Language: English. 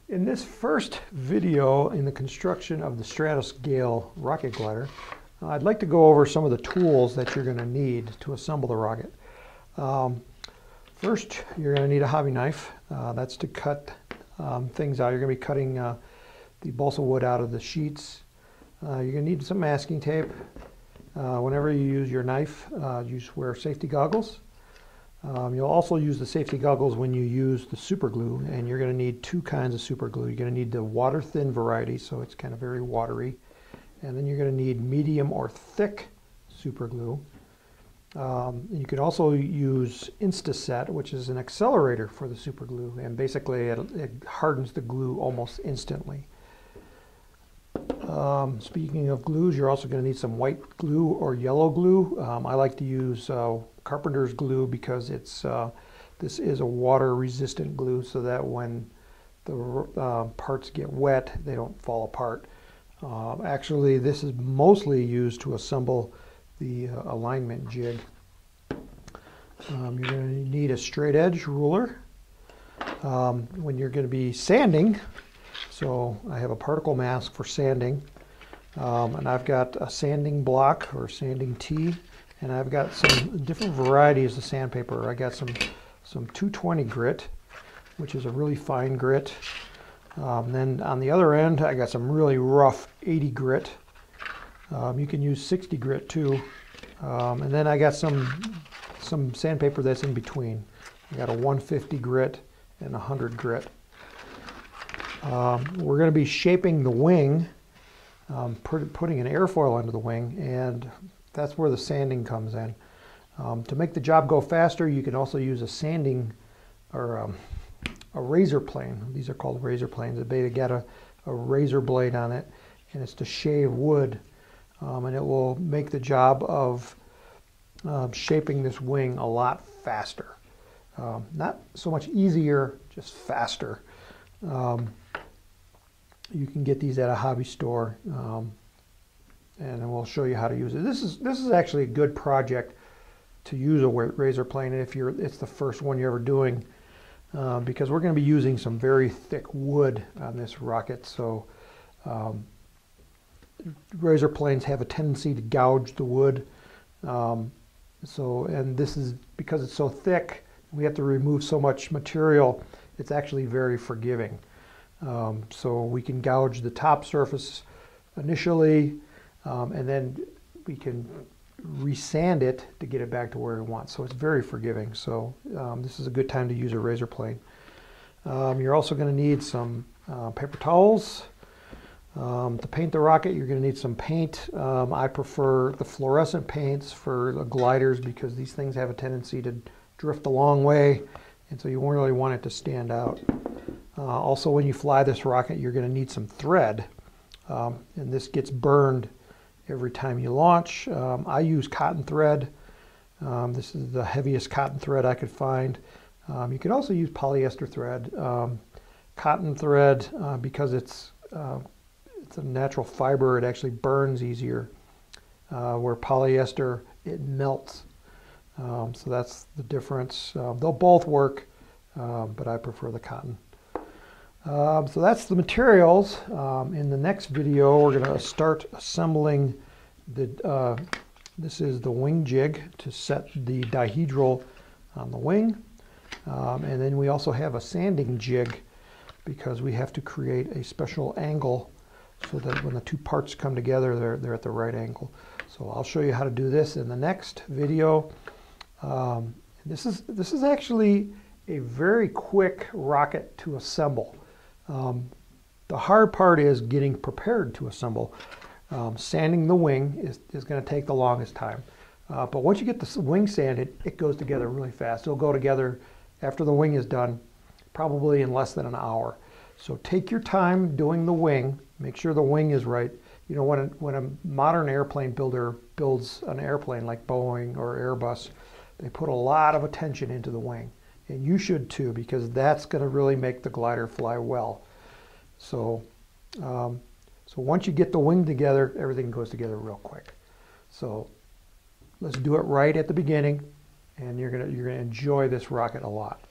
In this first video in the construction of the Stratus Gale rocket glider, I'd like to go over some of the tools that you're going to need to assemble the rocket. First, you're going to need a hobby knife. That's to cut things out. You're going to be cutting the balsa wood out of the sheets. You're going to need some masking tape. Whenever you use your knife, you just wear safety goggles. You'll also use the safety goggles when you use the superglue, and you're going to need two kinds of superglue. You're going to need the water-thin variety, so it's kind of very watery, and then you're going to need medium or thick superglue. You can also use Instaset, which is an accelerator for the superglue, and basically it hardens the glue almost instantly. Speaking of glues, you're also going to need some white glue or yellow glue. I like to use carpenter's glue because this is a water-resistant glue, so that when the parts get wet, they don't fall apart. Actually, this is mostly used to assemble the alignment jig. You're going to need a straight edge ruler when you're going to be sanding. So I have a particle mask for sanding, and I've got a sanding block or sanding tee, and I've got some different varieties of sandpaper. I got some 220 grit, which is a really fine grit. Then on the other end, I got some really rough 80 grit. You can use 60 grit too. And then I got some sandpaper that's in between. I got a 150 grit and a 100 grit. We're going to be shaping the wing, putting an airfoil under the wing, and that's where the sanding comes in. To make the job go faster, you can also use a sanding or a razor plane. These are called razor planes. They got a razor blade on it, and it's to shave wood, and it will make the job of shaping this wing a lot faster. Not so much easier, just faster. You can get these at a hobby store, and we'll show you how to use it. This is actually a good project to use a razor plane, and if it's the first one you're ever doing, because we're going to be using some very thick wood on this rocket. So razor planes have a tendency to gouge the wood. And this is because it's so thick, we have to remove so much material. It's actually very forgiving. So we can gouge the top surface initially, and then we can resand it to get it back to where we want. So it's very forgiving. So this is a good time to use a razor plane. You're also going to need some paper towels. To paint the rocket, you're going to need some paint. I prefer the fluorescent paints for the gliders because these things have a tendency to drift a long way, and so you won't really want it to stand out. Also, when you fly this rocket, you're going to need some thread, and this gets burned every time you launch. I use cotton thread. This is the heaviest cotton thread I could find. You can also use polyester thread. Cotton thread, because it's a natural fiber, it actually burns easier, where polyester, it melts. So that's the difference. They'll both work, but I prefer the cotton. So that's the materials. In the next video, we're going to start assembling this is the wing jig to set the dihedral on the wing. And then we also have a sanding jig because we have to create a special angle so that when the two parts come together, they're at the right angle. So I'll show you how to do this in the next video. This is actually a very quick rocket to assemble. The hard part is getting prepared to assemble. Sanding the wing is going to take the longest time. But once you get the wing sanded, it goes together really fast. It'll go together after the wing is done, probably in less than an hour. So take your time doing the wing. Make sure the wing is right. You know, when a modern airplane builder builds an airplane like Boeing or Airbus, they put a lot of attention into the wing. And you should too, because that's going to really make the glider fly well. So, once you get the wing together, everything goes together real quick. So let's do it right at the beginning, and you're gonna enjoy this rocket a lot.